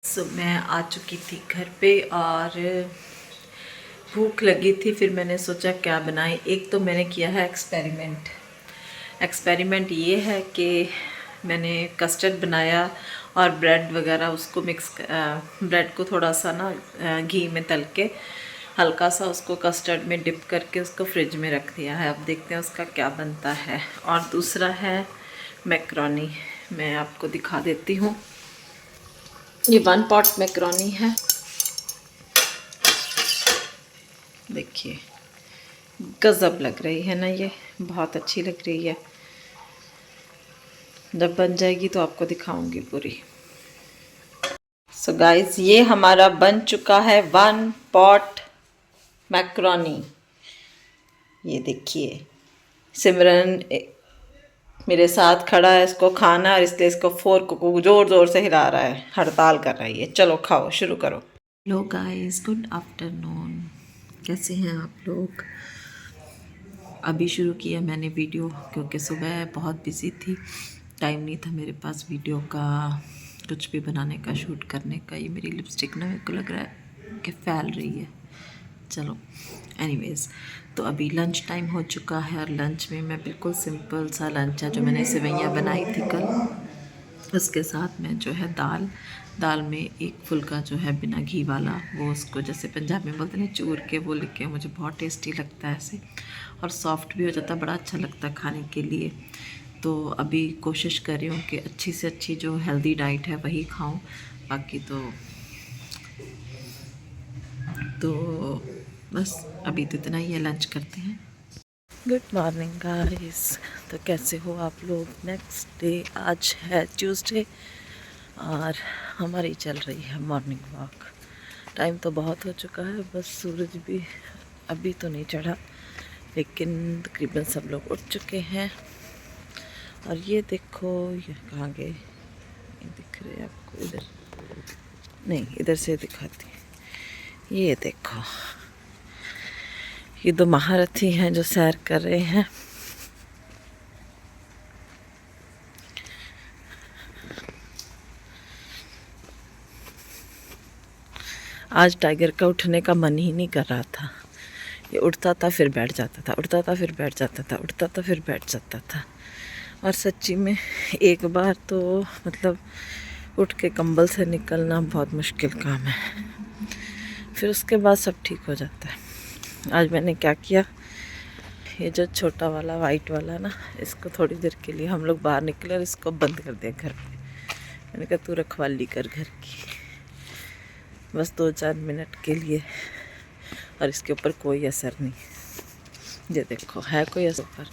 मैं आ चुकी थी घर पे और भूख लगी थी। फिर मैंने सोचा क्या बनाएं। एक तो मैंने किया है एक्सपेरिमेंट ये है कि मैंने कस्टर्ड बनाया और ब्रेड वगैरह उसको ब्रेड को थोड़ा सा ना घी में तल के हल्का सा उसको कस्टर्ड में डिप करके उसको फ्रिज में रख दिया है। अब देखते हैं उसका क्या बनता है। और दूसरा है मैक्रोनी, मैं आपको दिखा देती हूँ। ये 1 पॉट मैक्रोनी है, देखिए गज़ब लग रही है ना, ये बहुत अच्छी लग रही है। जब बन जाएगी तो आपको दिखाऊंगी पूरी। सो गाइस, ये हमारा बन चुका है 1 पॉट मैक्रोनी। ये देखिए सिमरन मेरे साथ खड़ा है, इसको खाना है और इसलिए इसको फोर्क को ज़ोर ज़ोर से हिला रहा है, हड़ताल कर रही है। चलो खाओ, शुरू करो। हेलो गाइस, गुड आफ्टरनून, कैसे हैं आप लोग। अभी शुरू किया मैंने वीडियो क्योंकि सुबह बहुत बिज़ी थी, टाइम नहीं था मेरे पास वीडियो का कुछ भी बनाने का, शूट करने का। ये मेरी लिपस्टिक ना मेरे को लग रहा है कि फैल रही है। चलो एनीवेज़, तो अभी लंच टाइम हो चुका है और लंच में मैं बिल्कुल सिंपल सा लंच है जो मैंने सेवइयाँ बनाई थी कल, उसके साथ में जो है दाल में एक फुल्का जो है बिना घी वाला, वो उसको जैसे पंजाबी में बोलते हैं चूर के, वो लेके मुझे बहुत टेस्टी लगता है ऐसे, और सॉफ्ट भी हो जाता है, बड़ा अच्छा लगता है खाने के लिए। तो अभी कोशिश कर रही हूँ कि अच्छी से अच्छी जो हेल्दी डाइट है वही खाऊं, बाकी तो बस अभी तो इतना ही है, लंच करते हैं। गुड मॉर्निंग गाइस, तो कैसे हो आप लोग। नेक्स्ट डे आज है ट्यूसडे और हमारी चल रही है मॉर्निंग वॉक। टाइम तो बहुत हो चुका है, बस सूरज भी अभी तो नहीं चढ़ा, लेकिन तकरीबन सब लोग उठ चुके हैं। और ये देखो, ये कहाँ गए, नहीं दिख रहे आपको, इधर नहीं, इधर से दिखाती। ये देखो, ये 2 महारथी हैं जो सैर कर रहे हैं। आज टाइगर का उठने का मन ही नहीं कर रहा था। ये उठता था फिर बैठ जाता था, उठता था फिर बैठ जाता था, उठता था फिर बैठ जाता था। और सच्ची में एक बार तो मतलब उठ के कंबल से निकलना बहुत मुश्किल काम है, फिर उसके बाद सब ठीक हो जाता है। आज मैंने क्या किया, ये जो छोटा वाला वाइट वाला ना, इसको थोड़ी देर के लिए हम लोग बाहर निकले और इसको बंद कर दिया घर पे। मैंने कहा तू रखवाली कर घर की, बस 2-4 मिनट के लिए, और इसके ऊपर कोई असर नहीं। ये देखो है कोई असर पर,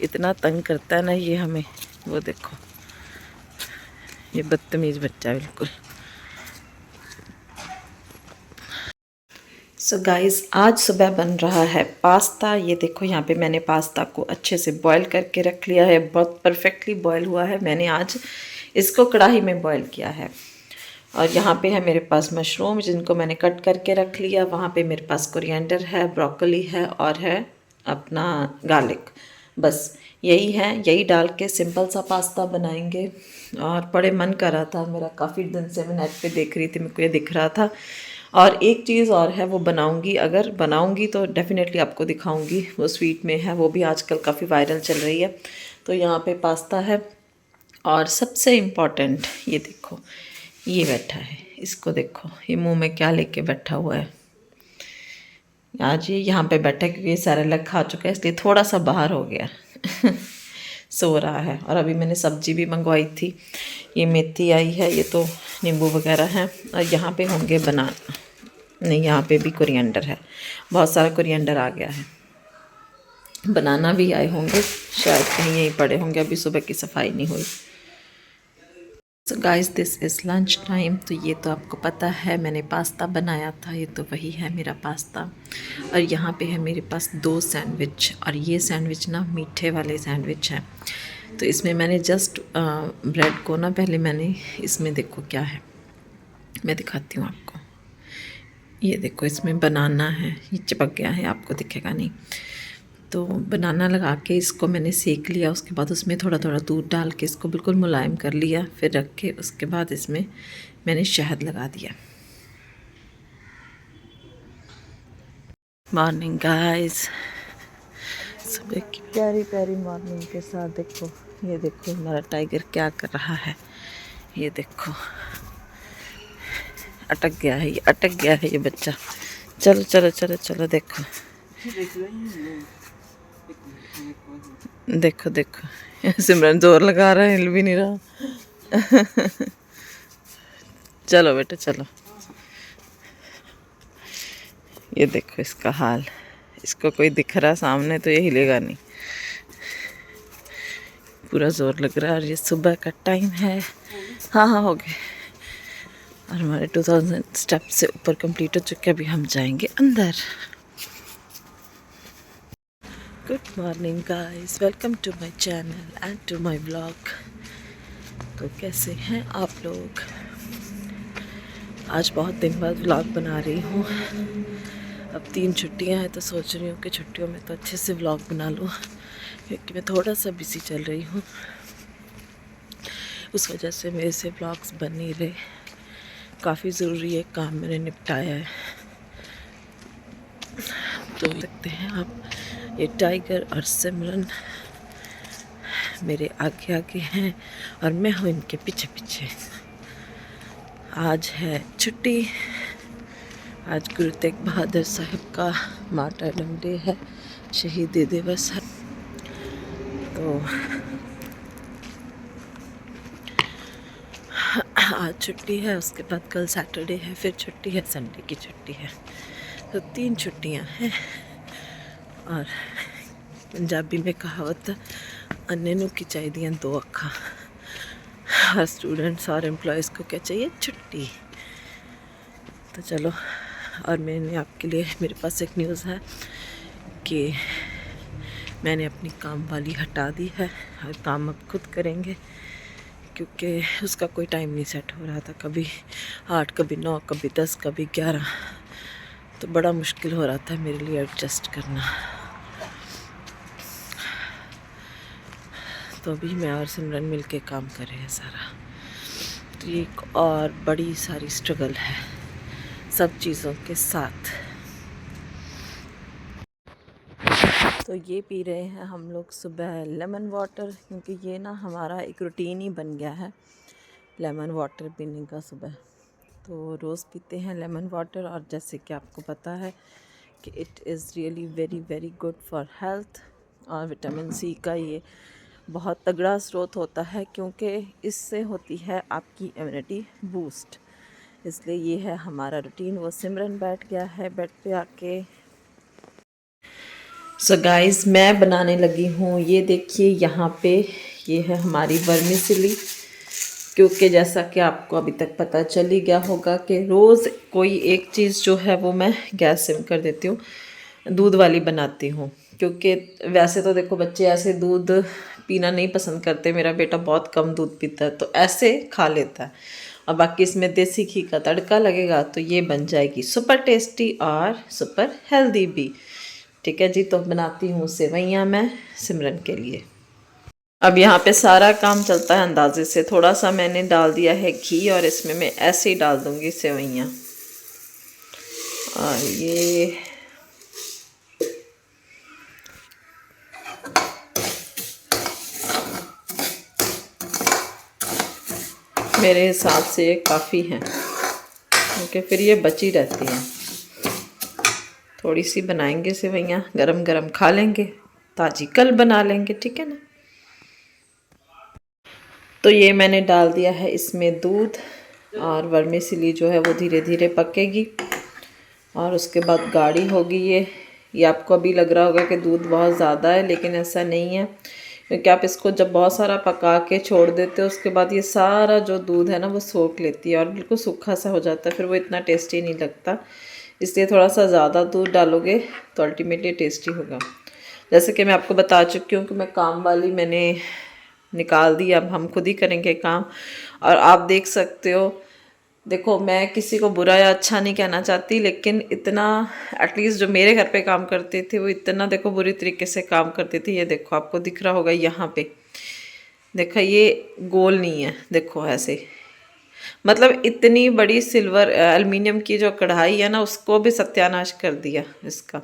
इतना तंग करता है ना ये हमें। वो देखो, ये बदतमीज़ बच्चा है बिल्कुल। सो गाइस, आज सुबह बन रहा है पास्ता। ये देखो यहाँ पे मैंने पास्ता को अच्छे से बॉईल करके रख लिया है, बहुत परफेक्टली बॉईल हुआ है। मैंने आज इसको कढ़ाई में बॉईल किया है। और यहाँ पे है मेरे पास मशरूम, जिनको मैंने कट करके रख लिया। वहाँ पे मेरे पास कोरिएंडर है, ब्रोकली है और है अपना गार्लिक। बस यही है, यही डाल के सिंपल सा पास्ता बनाएंगे। और बड़े मन कर रहा था मेरा, काफ़ी दिन से मैं नेट पे देख रही थी, मेरे को ये दिख रहा था। और एक चीज़ और है, वो बनाऊंगी, अगर बनाऊंगी तो डेफिनेटली आपको दिखाऊंगी। वो स्वीट में है, वो भी आजकल काफ़ी वायरल चल रही है। तो यहाँ पे पास्ता है, और सबसे इम्पॉर्टेंट ये देखो, ये बैठा है, इसको देखो, ये मुंह में क्या लेके बैठा हुआ है। आज ये यहाँ पे बैठा है क्योंकि ये सारे लग खा चुका है, इसलिए थोड़ा सा बाहर हो गया सो रहा है। और अभी मैंने सब्जी भी मंगवाई थी, ये मेथी आई है, ये तो नींबू वगैरह है। और यहाँ पे होंगे बनाना, नहीं यहाँ पे भी कोरिएंडर है, बहुत सारा कोरिएंडर आ गया है। बनाना भी आए होंगे शायद, कहीं यहीं पड़े होंगे, अभी सुबह की सफाई नहीं हुई। So guys, this is lunch time. तो ये तो आपको पता है मैंने पास्ता बनाया था, ये तो वही है मेरा पास्ता। और यहाँ पे है मेरे पास 2 सैंडविच, और ये सैंडविच ना मीठे वाले सैंडविच हैं। तो इसमें मैंने जस्ट ब्रेड को ना, पहले मैंने इसमें देखो क्या है, मैं दिखाती हूँ आपको। ये देखो, इसमें बनाना है, ये चिपक गया है, आपको दिखेगा नहीं। तो बनाना लगा के इसको मैंने सेक लिया, उसके बाद उसमें थोड़ा थोड़ा दूध डाल के इसको बिल्कुल मुलायम कर लिया, फिर रख के उसके बाद इसमें मैंने शहद लगा दिया। मॉर्निंग गाइस, सुबह की प्यारी प्यारी मॉर्निंग के साथ देखो, ये देखो हमारा टाइगर क्या कर रहा है। ये देखो अटक गया है, ये अटक गया है ये बच्चा। चलो चलो चलो चलो, देखो देखो देखो सिमरन जोर लगा रहा है, हिल भी नहीं रहा। चलो बेटा चलो। ये देखो इसका हाल, इसको कोई दिख रहा सामने तो ये हिलेगा नहीं, पूरा जोर लग रहा है। और ये सुबह का टाइम है। हाँ हाँ हो गए, और हमारे 2000 स्टेप से ऊपर कंप्लीट हो चुके, अभी हम जाएंगे अंदर। Good morning guys, welcome to my channel and to my vlog. तो कैसे हैं आप लोग? आज बहुत दिन बाद व्लॉग बना रही हूँ। अब 3 छुट्टियाँ हैं तो सोच रही हूँ कि छुट्टियों में तो अच्छे से व्लॉग बना लूँ, क्योंकि मैं थोड़ा सा बिजी चल रही हूँ, उस वजह से मेरे से व्लॉग्स बन नहीं रहे। काफ़ी ज़रूरी है काम मैंने निपटाया है। तो देखते हैं आप, ये टाइगर और सिमरन मेरे आगे आगे हैं और मैं हूँ इनके पीछे पीछे। आज है छुट्टी, आज गुरु तेग बहादुर साहिब का मार्टरडम डे है, शहीदी दिवस है। तो आज छुट्टी है, उसके बाद कल सैटरडे है, फिर छुट्टी है, संडे की छुट्टी है। तो 3 छुट्टियां हैं। और पंजाबी में कहावत अन्ने नूं की चाहिए 2 अखा। हर स्टूडेंट्स और एम्प्लॉयज़ को क्या चाहिए? छुट्टी। तो चलो, और मैंने आपके लिए, मेरे पास एक न्यूज़ है कि मैंने अपनी काम वाली हटा दी है और काम अब खुद करेंगे, क्योंकि उसका कोई टाइम नहीं सेट हो रहा था। कभी 8, कभी 9, कभी 10, कभी 11, तो बड़ा मुश्किल हो रहा था मेरे लिए एडजस्ट करना। तो अभी मैं और सिमरन मिल के काम कर रहे हैं सारा। तो ये एक और बड़ी सारी स्ट्रगल है सब चीज़ों के साथ। तो ये पी रहे हैं हम लोग सुबह लेमन वाटर, क्योंकि ये ना हमारा एक रूटीन ही बन गया है लेमन वाटर पीने का सुबह। तो रोज़ पीते हैं लेमन वाटर, और जैसे कि आपको पता है कि it is really very very good for health, और विटामिन सी का ये बहुत तगड़ा स्रोत होता है, क्योंकि इससे होती है आपकी इम्यूनिटी बूस्ट। इसलिए ये है हमारा रूटीन। वो सिमरन बैठ गया है बेड पे आके। सो गाइस, मैं बनाने लगी हूँ, ये देखिए यहाँ पे, ये है हमारी वर्मिसेली। क्योंकि जैसा कि आपको अभी तक पता चल ही गया होगा कि रोज़ कोई एक चीज़ जो है वो मैं गैस सिम कर देती हूँ, दूध वाली बनाती हूँ। क्योंकि वैसे तो देखो बच्चे ऐसे दूध पीना नहीं पसंद करते, मेरा बेटा बहुत कम दूध पीता है, तो ऐसे खा लेता है। और बाकी इसमें देसी घी का तड़का लगेगा, तो ये बन जाएगी सुपर टेस्टी और सुपर हेल्दी भी। ठीक है जी, तो बनाती हूँ सेवइयाँ मैं सिमरन के लिए। अब यहाँ पे सारा काम चलता है अंदाजे से। थोड़ा सा मैंने डाल दिया है घी, और इसमें मैं ऐसे ही डाल दूँगी सेवइयाँ। और ये मेरे हिसाब से ये काफ़ी है, क्योंकि फिर ये बची रहती हैं। थोड़ी सी बनाएंगे सेवइयाँ, गरम गरम खा लेंगे, ताज़ी कल बना लेंगे, ठीक है ना। तो ये मैंने डाल दिया है इसमें दूध, और वर्मिसेली जो है वो धीरे धीरे पकेगी, और उसके बाद गाढ़ी होगी ये आपको अभी लग रहा होगा कि दूध बहुत ज़्यादा है, लेकिन ऐसा नहीं है, क्योंकि आप इसको जब बहुत सारा पका के छोड़ देते हो, उसके बाद ये सारा जो दूध है ना वो सोख लेती है और बिल्कुल सूखा सा हो जाता है, फिर वो इतना टेस्टी नहीं लगता। इसलिए थोड़ा सा ज़्यादा दूध डालोगे तो अल्टीमेटली टेस्टी होगा। जैसे कि मैं आपको बता चुकी हूँ कि मैं काम वाली मैंने निकाल दी, अब हम खुद ही करेंगे काम। और आप देख सकते हो देखो मैं किसी को बुरा या अच्छा नहीं कहना चाहती, लेकिन इतना एटलीस्ट जो मेरे घर पे काम करते थे वो इतना देखो बुरी तरीके से काम करते थे। ये देखो आपको दिख रहा होगा यहाँ पे, देखो ये गोल नहीं है, देखो ऐसे, मतलब इतनी बड़ी सिल्वर एल्युमिनियम की जो कढ़ाई है ना उसको भी सत्यानाश कर दिया इसका,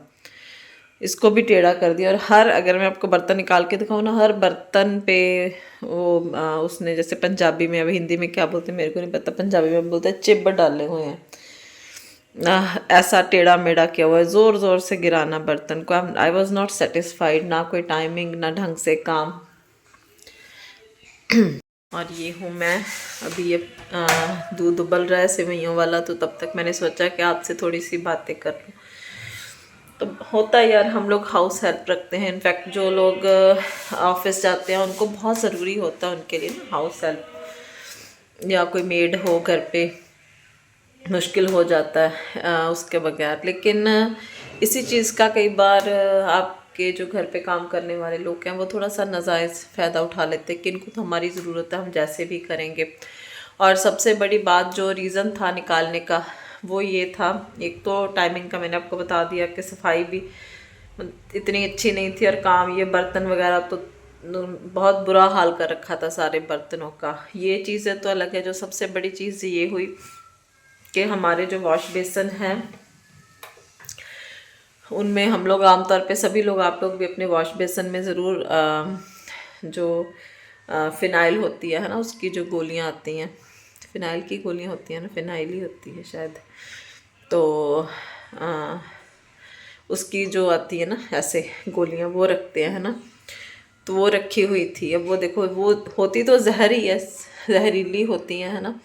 इसको भी टेढ़ा कर दिया। और हर, अगर मैं आपको बर्तन निकाल के दिखाऊँ ना, हर बर्तन पे वो उसने जैसे पंजाबी में, अब हिंदी में क्या बोलते हैं मेरे को नहीं पता, पंजाबी में बोलते हैं चिब डाले हुए हैं। ऐसा टेढ़ा मेढ़ा किया हुआ है, ज़ोर ज़ोर से गिराना बर्तन को। आई वॉज नॉट सेटिस्फाइड, ना कोई टाइमिंग ना ढंग से काम। और ये हूँ मैं, अभी ये दूध उबल रहा है सेवइयों वाला, तो तब तक मैंने सोचा कि आपसे थोड़ी सी बातें कर लूँ। तो होता है यार, हम लोग हाउस हेल्प रखते हैं, इनफैक्ट जो लोग ऑफिस जाते हैं उनको बहुत ज़रूरी होता है उनके लिए ना हाउस हेल्प, या कोई मेड हो घर पे, मुश्किल हो जाता है उसके बगैर। लेकिन इसी चीज़ का कई बार आपके जो घर पे काम करने वाले लोग हैं वो थोड़ा सा नाजायज़ फ़ायदा उठा लेते हैं कि इनको तो हमारी ज़रूरत है, हम जैसे भी करेंगे। और सबसे बड़ी बात जो रीज़न था निकालने का वो ये था, एक तो टाइमिंग का मैंने आपको बता दिया कि सफाई भी इतनी अच्छी नहीं थी, और काम ये बर्तन वगैरह तो बहुत बुरा हाल कर रखा था सारे बर्तनों का। ये चीज़ें तो अलग है, जो सबसे बड़ी चीज़ ये हुई कि हमारे जो वॉश बेसन हैं उनमें हम लोग आमतौर पे, सभी लोग, आप लोग भी अपने वॉश बेसन में ज़रूर जो फ़िनाइल होती है ना, उसकी जो गोलियां आती हैं, फ़िनाइल की गोलियां होती हैं ना, फ़िनाइल ही होती है शायद, तो उसकी जो आती है ना ऐसे गोलियां, वो रखते हैं ना, तो वो रखी हुई थी। अब वो देखो, वो होती तो जहर ही है, जहरीली होती हैं है ना।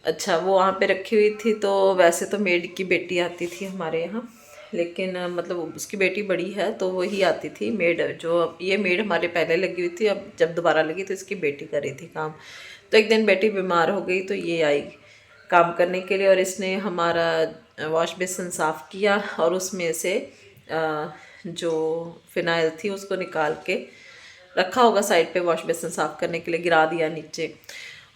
अच्छा, वो वहाँ पे रखी हुई थी। तो वैसे तो मेड की बेटी आती थी हमारे यहाँ, लेकिन मतलब उसकी बेटी बड़ी है तो वही आती थी मेड। जो ये मेड हमारे पहले लगी हुई थी, अब जब दोबारा लगी तो इसकी बेटी कर रही थी काम। तो एक दिन बेटी बीमार हो गई तो ये आई काम करने के लिए, और इसने हमारा वॉश बेसिन साफ़ किया और उसमें से जो फिनाइल थी उसको निकाल के रखा होगा साइड पे वॉश बेसिन साफ़ करने के लिए, गिरा दिया नीचे।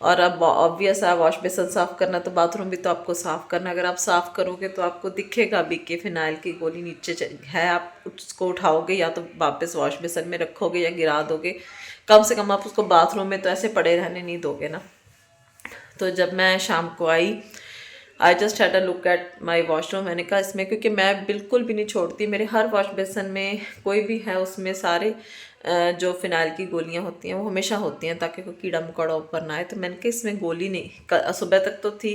और अब ऑब्वियस है, वॉश बेसिन साफ़ करना तो बाथरूम भी तो आपको साफ़ करना। अगर आप साफ़ करोगे तो आपको दिखेगा भी कि फ़िनाइल की गोली नीचे है, आप उसको उठाओगे या तो वापस वॉश बेसिन में रखोगे या गिरा दोगे। कम से कम आप उसको बाथरूम में तो ऐसे पड़े रहने नहीं दोगे ना। तो जब मैं शाम को आई, I just had a look at my washroom. मैंने कहा इसमें, क्योंकि मैं बिल्कुल भी नहीं छोड़ती, मेरे हर वॉश बेसन में कोई भी है उसमें सारे जो फिनाइल की गोलियां होती हैं वो हमेशा होती हैं, ताकि कोई कीड़ा मकोड़ा ऊपर ना आए। तो मैंने कहा इसमें गोली नहीं, सुबह तक तो थी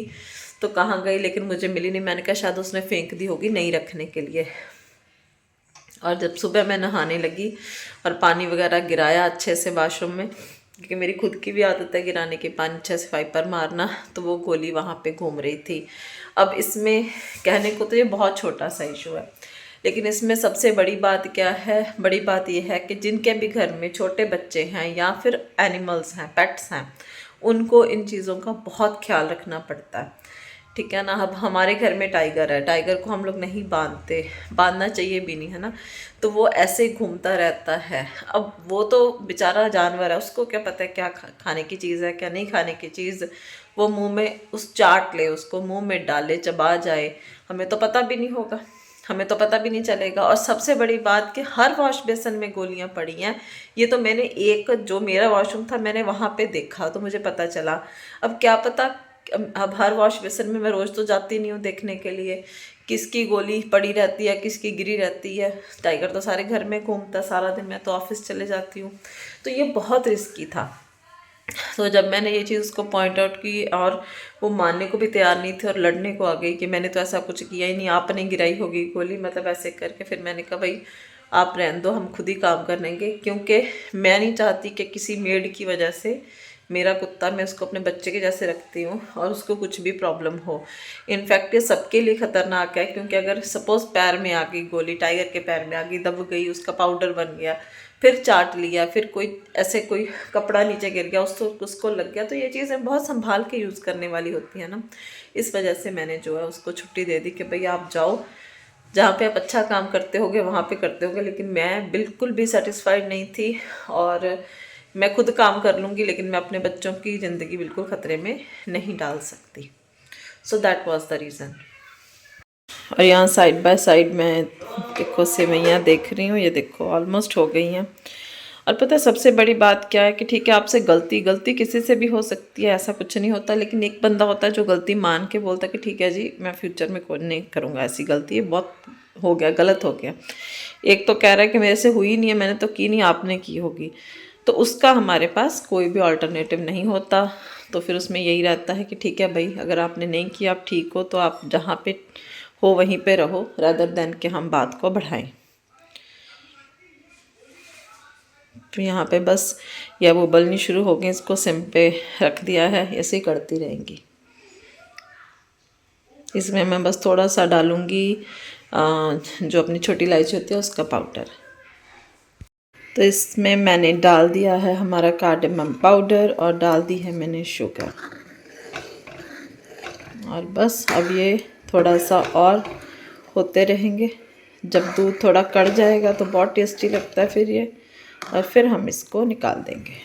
तो कहाँ गई, लेकिन मुझे मिली नहीं। मैंने कहा शायद उसने फेंक दी होगी नहीं रखने के लिए। और जब सुबह मैं नहाने लगी और पानी वगैरह गिराया अच्छे से वाशरूम में, क्योंकि मेरी खुद की भी आदत है गिराने की पानी अच्छे से वाइपर मारना, तो वो गोली वहाँ पे घूम रही थी। अब इसमें कहने को तो ये बहुत छोटा सा इशू है, लेकिन इसमें सबसे बड़ी बात क्या है, बड़ी बात ये है कि जिनके भी घर में छोटे बच्चे हैं या फिर एनिमल्स हैं, पेट्स हैं, उनको इन चीज़ों का बहुत ख्याल रखना पड़ता है। ठीक है ना। अब हमारे घर में टाइगर है, टाइगर को हम लोग नहीं बांधते, बांधना चाहिए भी नहीं है ना, तो वो ऐसे ही घूमता रहता है। अब वो तो बेचारा जानवर है, उसको क्या पता है क्या खाने की चीज़ है क्या नहीं खाने की चीज़। वो मुंह में उस चाट ले, उसको मुंह में डाले, चबा जाए, हमें तो पता भी नहीं होगा, हमें तो पता भी नहीं चलेगा। और सबसे बड़ी बात कि हर वॉश बेसन में गोलियां पड़ी हैं। ये तो मैंने एक, जो मेरा वॉशरूम था मैंने वहाँ पे देखा तो मुझे पता चला। अब क्या पता, अब हर वॉश बेसन में मैं रोज़ तो जाती नहीं हूँ देखने के लिए किसकी गोली पड़ी रहती है, किसकी गिरी रहती है। टाइगर तो सारे घर में घूमता सारा दिन, मैं तो ऑफिस चले जाती हूँ। तो ये बहुत रिस्की था। तो जब मैंने ये चीज़ उसको पॉइंट आउट की, और वो मानने को भी तैयार नहीं थी और लड़ने को आ गई कि मैंने तो ऐसा कुछ किया ही नहीं, आपने गिराई होगी गोली, मतलब ऐसे करके। फिर मैंने कहा भाई आप रहने दो, हम खुद ही काम कर लेंगे, क्योंकि मैं नहीं चाहती कि किसी मेड की वजह से मेरा कुत्ता, मैं उसको अपने बच्चे के जैसे रखती हूँ और उसको कुछ भी प्रॉब्लम हो। इनफैक्ट ये सबके लिए ख़तरनाक है, क्योंकि अगर सपोज़ पैर में आ गई गोली, टाइगर के पैर में आ गई, दब गई, उसका पाउडर बन गया, फिर चाट लिया, फिर कोई ऐसे कोई कपड़ा नीचे गिर गया, उसको लग गया, तो ये चीज़ें बहुत संभाल के यूज़ करने वाली होती है ना। इस वजह से मैंने जो है उसको छुट्टी दे दी कि भाई आप जाओ, जहाँ पे आप अच्छा काम करते होगे वहाँ पे करते होगे। लेकिन मैं बिल्कुल भी सेटिस्फाइड नहीं थी, और मैं खुद काम कर लूँगी लेकिन मैं अपने बच्चों की ज़िंदगी बिल्कुल ख़तरे में नहीं डाल सकती। So that was the reason. और यहाँ साइड बाय साइड मैं देखो सेवइयाँ देख रही हूँ, ये देखो ऑलमोस्ट हो गई हैं। और पता है सबसे बड़ी बात क्या है कि ठीक है आपसे गलती किसी से भी हो सकती है, ऐसा कुछ नहीं होता, लेकिन एक बंदा होता है जो गलती मान के बोलता है कि ठीक है जी मैं फ्यूचर में कोई नहीं करूँगा ऐसी गलती, ये बहुत हो गया, गलत हो गया। एक तो कह रहा है कि मेरे से हुई नहीं है, मैंने तो की नहीं, आपने की होगी, तो उसका हमारे पास कोई भी अल्टरनेटिव नहीं होता। तो फिर उसमें यही रहता है कि ठीक है भाई, अगर आपने नहीं किया, आप ठीक हो तो आप जहाँ पे हो वहीं पे रहो, रादर देन कि हम बात को बढ़ाएं। तो यहाँ पे बस या वो उबलनी शुरू हो गई, इसको सिम पे रख दिया है, ऐसे ही करती रहेंगी। इसमें मैं बस थोड़ा सा डालूँगी जो अपनी छोटी इलायची होती है उसका पाउडर। तो इसमें मैंने डाल दिया है हमारा कार्डेमम पाउडर और डाल दी है मैंने शुगर। और बस अब ये थोड़ा सा और होते रहेंगे। जब दूध थोड़ा कड़ जाएगा तो बहुत टेस्टी लगता है फिर ये, और फिर हम इसको निकाल देंगे।